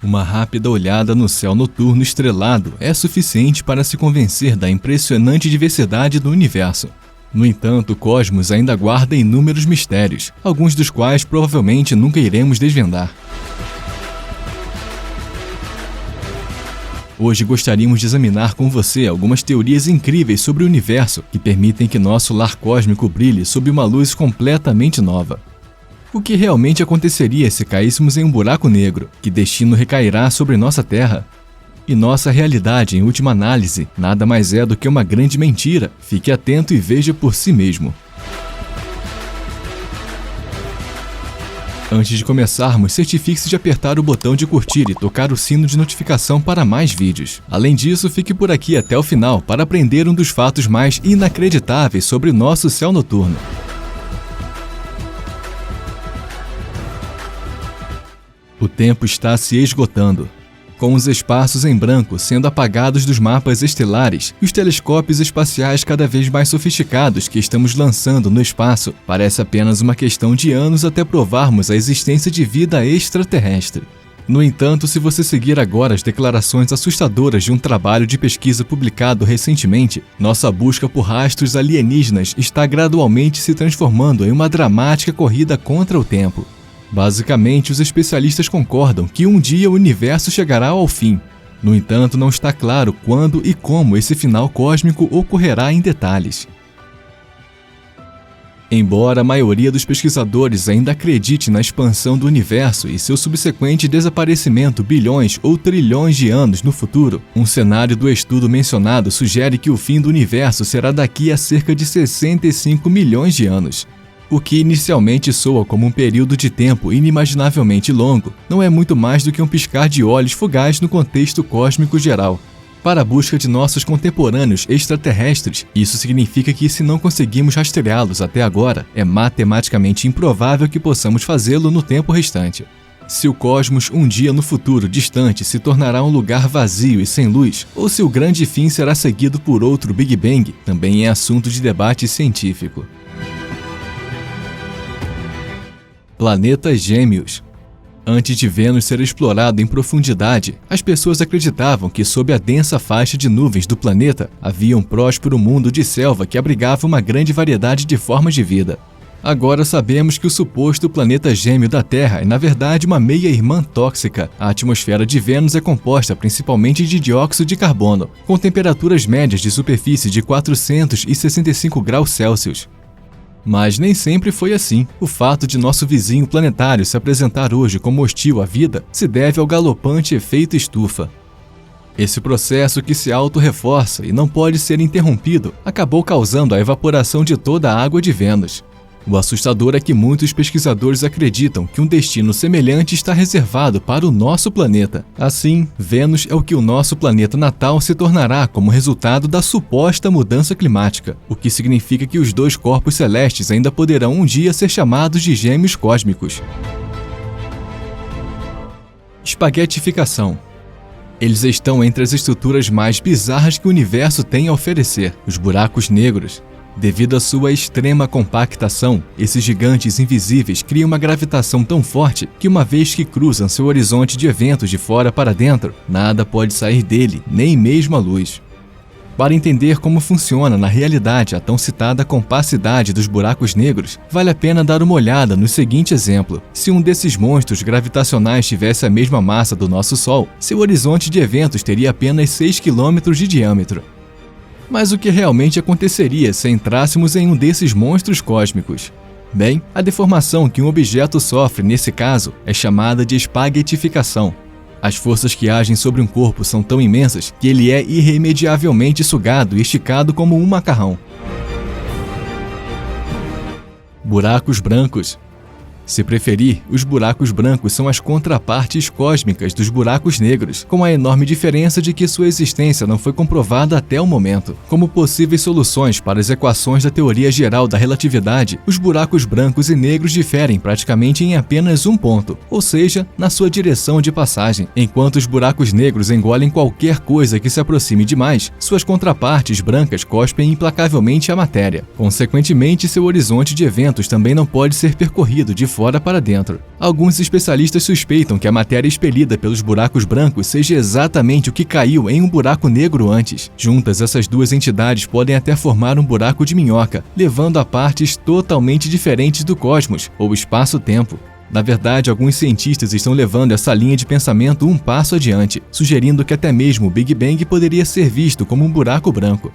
Uma rápida olhada no céu noturno estrelado é suficiente para se convencer da impressionante diversidade do universo. No entanto, o cosmos ainda guarda inúmeros mistérios, alguns dos quais provavelmente nunca iremos desvendar. Hoje gostaríamos de examinar com você algumas teorias incríveis sobre o universo que permitem que nosso lar cósmico brilhe sob uma luz completamente nova. O que realmente aconteceria se caíssemos em um buraco negro? Que destino recairá sobre nossa Terra? E nossa realidade, em última análise, nada mais é do que uma grande mentira. Fique atento e veja por si mesmo. Antes de começarmos, certifique-se de apertar o botão de curtir e tocar o sino de notificação para mais vídeos. Além disso, fique por aqui até o final para aprender um dos fatos mais inacreditáveis sobre o nosso céu noturno. O tempo está se esgotando. Com os espaços em branco sendo apagados dos mapas estelares e os telescópios espaciais cada vez mais sofisticados que estamos lançando no espaço, parece apenas uma questão de anos até provarmos a existência de vida extraterrestre. No entanto, se você seguir agora as declarações assustadoras de um trabalho de pesquisa publicado recentemente, nossa busca por rastros alienígenas está gradualmente se transformando em uma dramática corrida contra o tempo. Basicamente, os especialistas concordam que um dia o universo chegará ao fim. No entanto, não está claro quando e como esse final cósmico ocorrerá em detalhes. Embora a maioria dos pesquisadores ainda acredite na expansão do universo e seu subsequente desaparecimento bilhões ou trilhões de anos no futuro, um cenário do estudo mencionado sugere que o fim do universo será daqui a cerca de 65 milhões de anos. O que inicialmente soa como um período de tempo inimaginavelmente longo, não é muito mais do que um piscar de olhos fugaz no contexto cósmico geral. Para a busca de nossos contemporâneos extraterrestres, isso significa que se não conseguimos rastreá-los até agora, é matematicamente improvável que possamos fazê-lo no tempo restante. Se o cosmos um dia no futuro distante se tornará um lugar vazio e sem luz, ou se o grande fim será seguido por outro Big Bang, também é assunto de debate científico. Planetas gêmeos. Antes de Vênus ser explorado em profundidade, as pessoas acreditavam que sob a densa faixa de nuvens do planeta havia um próspero mundo de selva que abrigava uma grande variedade de formas de vida. Agora sabemos que o suposto planeta gêmeo da Terra é na verdade uma meia-irmã tóxica. A atmosfera de Vênus é composta principalmente de dióxido de carbono, com temperaturas médias de superfície de 465 graus Celsius. Mas nem sempre foi assim. O fato de nosso vizinho planetário se apresentar hoje como hostil à vida se deve ao galopante efeito estufa. Esse processo, que se auto-reforça e não pode ser interrompido, acabou causando a evaporação de toda a água de Vênus. O assustador é que muitos pesquisadores acreditam que um destino semelhante está reservado para o nosso planeta. Assim, Vênus é o que o nosso planeta natal se tornará como resultado da suposta mudança climática, o que significa que os dois corpos celestes ainda poderão um dia ser chamados de gêmeos cósmicos. Espaguetificação. Eles estão entre as estruturas mais bizarras que o universo tem a oferecer, os buracos negros. Devido à sua extrema compactação, esses gigantes invisíveis criam uma gravitação tão forte que uma vez que cruzam seu horizonte de eventos de fora para dentro, nada pode sair dele, nem mesmo a luz. Para entender como funciona na realidade a tão citada compacidade dos buracos negros, vale a pena dar uma olhada no seguinte exemplo. Se um desses monstros gravitacionais tivesse a mesma massa do nosso Sol, seu horizonte de eventos teria apenas 6 km de diâmetro. Mas o que realmente aconteceria se entrássemos em um desses monstros cósmicos? Bem, a deformação que um objeto sofre nesse caso é chamada de espaguetificação. As forças que agem sobre um corpo são tão imensas que ele é irremediavelmente sugado e esticado como um macarrão. Buracos brancos. Se preferir, os buracos brancos são as contrapartes cósmicas dos buracos negros, com a enorme diferença de que sua existência não foi comprovada até o momento. Como possíveis soluções para as equações da teoria geral da relatividade, os buracos brancos e negros diferem praticamente em apenas um ponto, ou seja, na sua direção de passagem. Enquanto os buracos negros engolem qualquer coisa que se aproxime demais, suas contrapartes brancas cospem implacavelmente a matéria. Consequentemente, seu horizonte de eventos também não pode ser percorrido de fora para dentro. Alguns especialistas suspeitam que a matéria expelida pelos buracos brancos seja exatamente o que caiu em um buraco negro antes. Juntas, essas duas entidades podem até formar um buraco de minhoca, levando a partes totalmente diferentes do cosmos ou espaço-tempo. Na verdade, alguns cientistas estão levando essa linha de pensamento um passo adiante, sugerindo que até mesmo o Big Bang poderia ser visto como um buraco branco.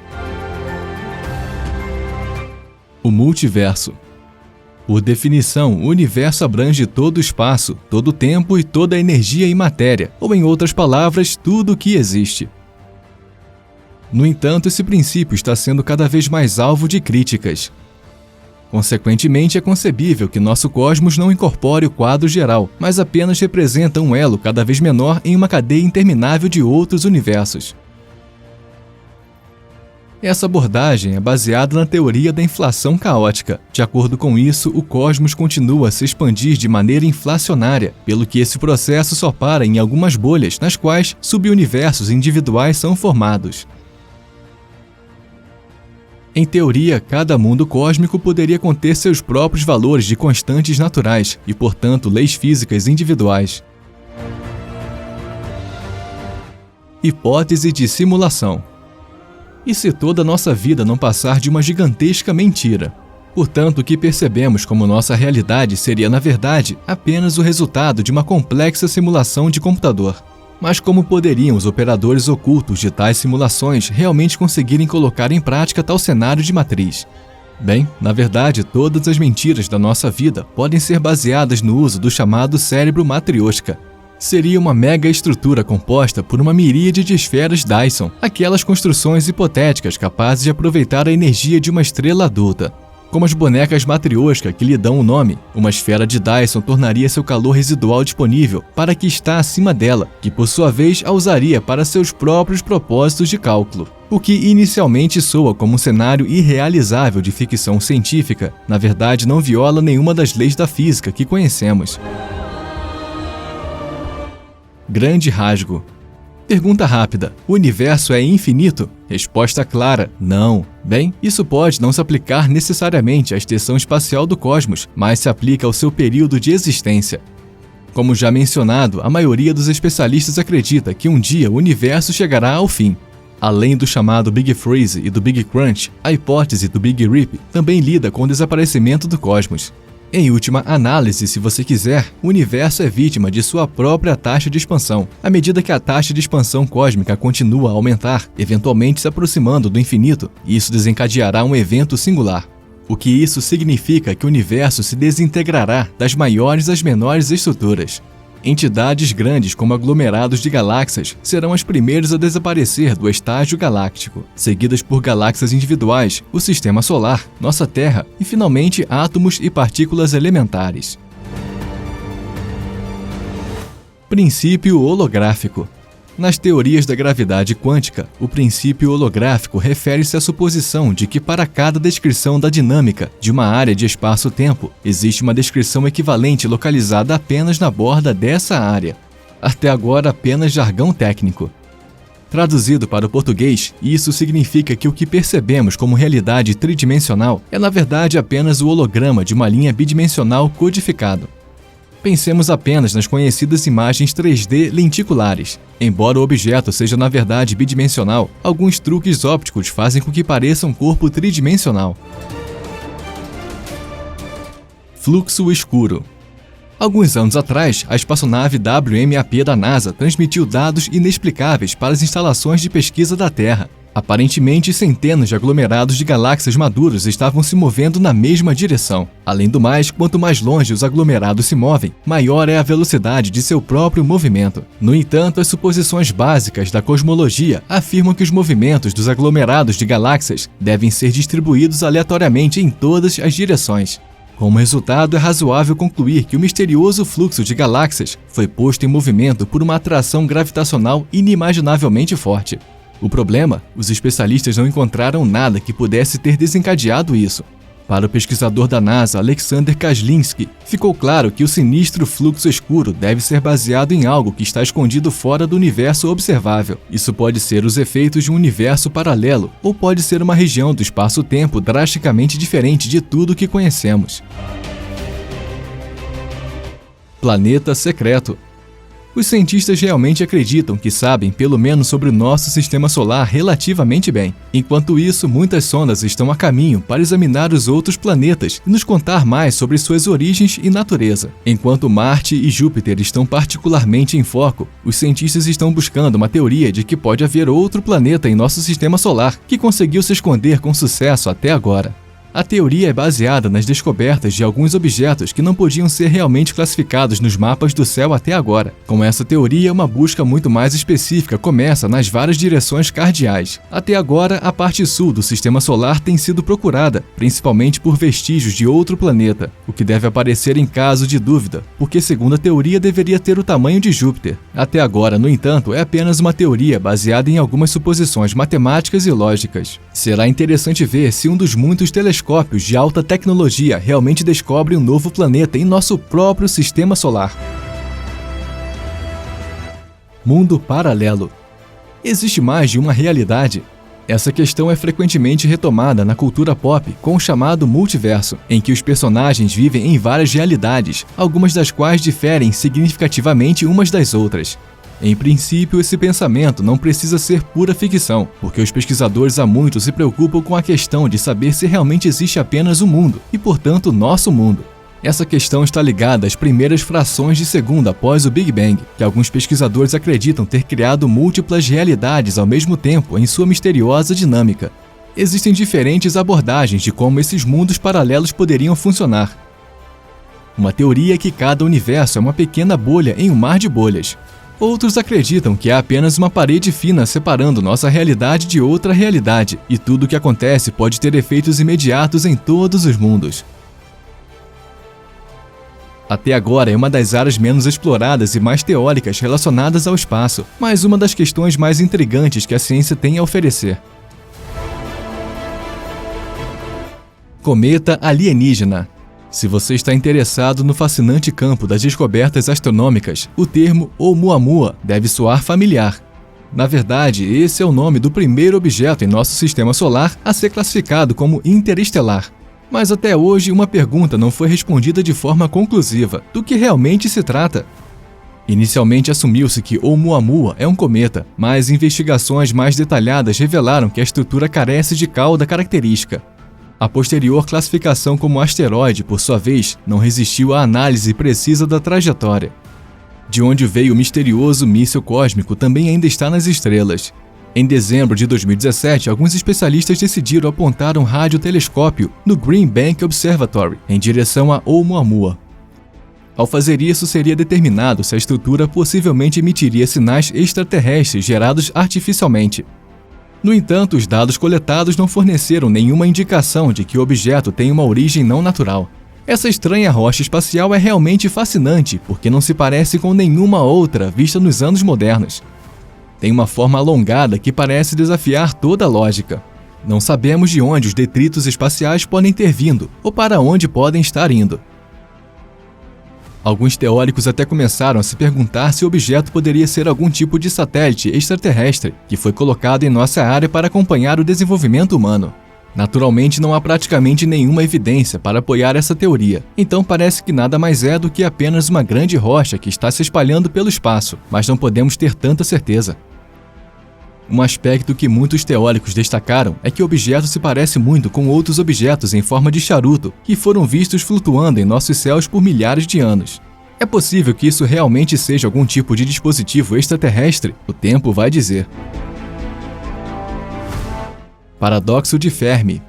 O multiverso. Por definição, o universo abrange todo o espaço, todo o tempo e toda a energia e matéria, ou em outras palavras, tudo o que existe. No entanto, esse princípio está sendo cada vez mais alvo de críticas. Consequentemente, é concebível que nosso cosmos não incorpore o quadro geral, mas apenas representa um elo cada vez menor em uma cadeia interminável de outros universos. Essa abordagem é baseada na teoria da inflação caótica. De acordo com isso, o cosmos continua a se expandir de maneira inflacionária, pelo que esse processo só para em algumas bolhas, nas quais subuniversos individuais são formados. Em teoria, cada mundo cósmico poderia conter seus próprios valores de constantes naturais e, portanto, leis físicas individuais. Hipótese de simulação. E se toda a nossa vida não passar de uma gigantesca mentira? Portanto, o que percebemos como nossa realidade seria, na verdade, apenas o resultado de uma complexa simulação de computador. Mas como poderiam os operadores ocultos de tais simulações realmente conseguirem colocar em prática tal cenário de matriz? Bem, na verdade, todas as mentiras da nossa vida podem ser baseadas no uso do chamado cérebro matrioshka. Seria uma mega estrutura composta por uma miríade de esferas Dyson, aquelas construções hipotéticas capazes de aproveitar a energia de uma estrela adulta. Como as bonecas matrioshka que lhe dão o nome, uma esfera de Dyson tornaria seu calor residual disponível para a que está acima dela, que por sua vez a usaria para seus próprios propósitos de cálculo. O que inicialmente soa como um cenário irrealizável de ficção científica, na verdade não viola nenhuma das leis da física que conhecemos. Grande rasgo. Pergunta rápida: o universo é infinito? Resposta clara: não. Bem, isso pode não se aplicar necessariamente à extensão espacial do cosmos, mas se aplica ao seu período de existência. Como já mencionado, a maioria dos especialistas acredita que um dia o universo chegará ao fim. Além do chamado Big Freeze e do Big Crunch, a hipótese do Big Rip também lida com o desaparecimento do cosmos. Em última análise, se você quiser, o universo é vítima de sua própria taxa de expansão. À medida que a taxa de expansão cósmica continua a aumentar, eventualmente se aproximando do infinito, isso desencadeará um evento singular. O que isso significa que o universo se desintegrará das maiores às menores estruturas. Entidades grandes como aglomerados de galáxias serão as primeiras a desaparecer do estágio galáctico, seguidas por galáxias individuais, o Sistema Solar, nossa Terra e, finalmente, átomos e partículas elementares. Princípio holográfico. Nas teorias da gravidade quântica, o princípio holográfico refere-se à suposição de que para cada descrição da dinâmica de uma área de espaço-tempo, existe uma descrição equivalente localizada apenas na borda dessa área. Até agora, apenas jargão técnico. Traduzido para o português, isso significa que o que percebemos como realidade tridimensional é na verdade apenas o holograma de uma linha bidimensional codificado. Pensemos apenas nas conhecidas imagens 3D lenticulares. Embora o objeto seja na verdade bidimensional, alguns truques ópticos fazem com que pareça um corpo tridimensional. Fluxo escuro. Alguns anos atrás, a espaçonave WMAP da NASA transmitiu dados inexplicáveis para as instalações de pesquisa da Terra. Aparentemente, centenas de aglomerados de galáxias maduros estavam se movendo na mesma direção. Além do mais, quanto mais longe os aglomerados se movem, maior é a velocidade de seu próprio movimento. No entanto, as suposições básicas da cosmologia afirmam que os movimentos dos aglomerados de galáxias devem ser distribuídos aleatoriamente em todas as direções. Como resultado, é razoável concluir que o misterioso fluxo de galáxias foi posto em movimento por uma atração gravitacional inimaginavelmente forte. O problema, os especialistas não encontraram nada que pudesse ter desencadeado isso. Para o pesquisador da NASA, Alexander Kaslinsky, ficou claro que o sinistro fluxo escuro deve ser baseado em algo que está escondido fora do universo observável. Isso pode ser os efeitos de um universo paralelo, ou pode ser uma região do espaço-tempo drasticamente diferente de tudo que conhecemos. Planeta secreto. Os cientistas realmente acreditam que sabem pelo menos sobre o nosso sistema solar relativamente bem. Enquanto isso, muitas sondas estão a caminho para examinar os outros planetas e nos contar mais sobre suas origens e natureza. Enquanto Marte e Júpiter estão particularmente em foco, os cientistas estão buscando uma teoria de que pode haver outro planeta em nosso sistema solar que conseguiu se esconder com sucesso até agora. A teoria é baseada nas descobertas de alguns objetos que não podiam ser realmente classificados nos mapas do céu até agora. Com essa teoria, uma busca muito mais específica começa nas várias direções cardeais. Até agora, a parte sul do sistema solar tem sido procurada, principalmente por vestígios de outro planeta, o que deve aparecer em caso de dúvida, porque segundo a teoria deveria ter o tamanho de Júpiter. Até agora, no entanto, é apenas uma teoria baseada em algumas suposições matemáticas e lógicas. Será interessante ver se um dos muitos telescópios de alta tecnologia realmente descobre um novo planeta em nosso próprio sistema solar. Mundo paralelo. Existe mais de uma realidade? Essa questão é frequentemente retomada na cultura pop com o chamado multiverso, em que os personagens vivem em várias realidades, algumas das quais diferem significativamente umas das outras. Em princípio, esse pensamento não precisa ser pura ficção, porque os pesquisadores há muito se preocupam com a questão de saber se realmente existe apenas um mundo, e portanto nosso mundo. Essa questão está ligada às primeiras frações de segundo após o Big Bang, que alguns pesquisadores acreditam ter criado múltiplas realidades ao mesmo tempo em sua misteriosa dinâmica. Existem diferentes abordagens de como esses mundos paralelos poderiam funcionar. Uma teoria é que cada universo é uma pequena bolha em um mar de bolhas. Outros acreditam que há apenas uma parede fina separando nossa realidade de outra realidade, e tudo o que acontece pode ter efeitos imediatos em todos os mundos. Até agora é uma das áreas menos exploradas e mais teóricas relacionadas ao espaço, mas uma das questões mais intrigantes que a ciência tem a oferecer. Cometa alienígena. Se você está interessado no fascinante campo das descobertas astronômicas, o termo Oumuamua deve soar familiar. Na verdade, esse é o nome do primeiro objeto em nosso sistema solar a ser classificado como interestelar. Mas até hoje, uma pergunta não foi respondida de forma conclusiva: do que realmente se trata? Inicialmente assumiu-se que Oumuamua é um cometa, mas investigações mais detalhadas revelaram que a estrutura carece de cauda característica. A posterior classificação como asteroide, por sua vez, não resistiu à análise precisa da trajetória. De onde veio o misterioso míssil cósmico também ainda está nas estrelas. Em dezembro de 2017, alguns especialistas decidiram apontar um radiotelescópio no Green Bank Observatory em direção a Oumuamua. Ao fazer isso, seria determinado se a estrutura possivelmente emitiria sinais extraterrestres gerados artificialmente. No entanto, os dados coletados não forneceram nenhuma indicação de que o objeto tem uma origem não natural. Essa estranha rocha espacial é realmente fascinante porque não se parece com nenhuma outra vista nos anos modernos. Tem uma forma alongada que parece desafiar toda a lógica. Não sabemos de onde os detritos espaciais podem ter vindo ou para onde podem estar indo. Alguns teóricos até começaram a se perguntar se o objeto poderia ser algum tipo de satélite extraterrestre que foi colocado em nossa área para acompanhar o desenvolvimento humano. Naturalmente, não há praticamente nenhuma evidência para apoiar essa teoria, então parece que nada mais é do que apenas uma grande rocha que está se espalhando pelo espaço, mas não podemos ter tanta certeza. Um aspecto que muitos teóricos destacaram é que o objeto se parece muito com outros objetos em forma de charuto que foram vistos flutuando em nossos céus por milhares de anos. É possível que isso realmente seja algum tipo de dispositivo extraterrestre? O tempo vai dizer. Paradoxo de Fermi.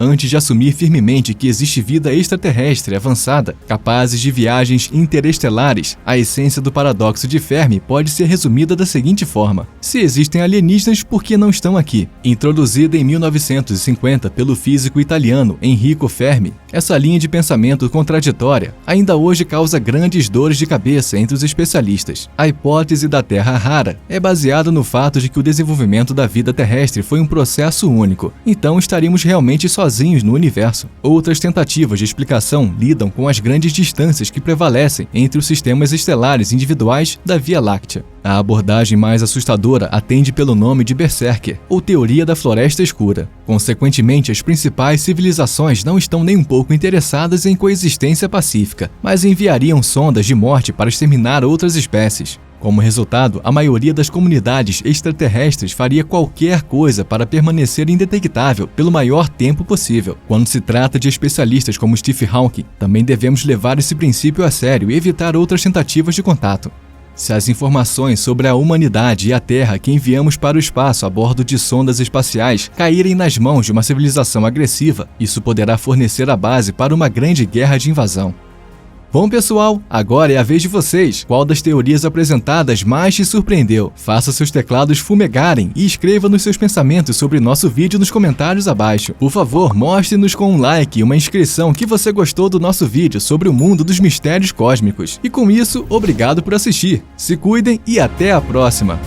Antes de assumir firmemente que existe vida extraterrestre avançada, capazes de viagens interestelares, a essência do paradoxo de Fermi pode ser resumida da seguinte forma: se existem alienígenas, por que não estão aqui? Introduzida em 1950 pelo físico italiano Enrico Fermi, essa linha de pensamento contraditória ainda hoje causa grandes dores de cabeça entre os especialistas. A hipótese da Terra rara é baseada no fato de que o desenvolvimento da vida terrestre foi um processo único, então estaríamos realmente sozinhos sozinhos no universo. Outras tentativas de explicação lidam com as grandes distâncias que prevalecem entre os sistemas estelares individuais da Via Láctea. A abordagem mais assustadora atende pelo nome de Berserker, ou Teoria da Floresta Escura. Consequentemente, as principais civilizações não estão nem um pouco interessadas em coexistência pacífica, mas enviariam sondas de morte para exterminar outras espécies. Como resultado, a maioria das comunidades extraterrestres faria qualquer coisa para permanecer indetectável pelo maior tempo possível. Quando se trata de especialistas como Stephen Hawking, também devemos levar esse princípio a sério e evitar outras tentativas de contato. Se as informações sobre a humanidade e a Terra que enviamos para o espaço a bordo de sondas espaciais caírem nas mãos de uma civilização agressiva, isso poderá fornecer a base para uma grande guerra de invasão. Bom, pessoal, agora é a vez de vocês. Qual das teorias apresentadas mais te surpreendeu? Faça seus teclados fumegarem e escreva nos seus pensamentos sobre nosso vídeo nos comentários abaixo. Por favor, mostre-nos com um like e uma inscrição que você gostou do nosso vídeo sobre o mundo dos mistérios cósmicos. E com isso, obrigado por assistir. Se cuidem e até a próxima!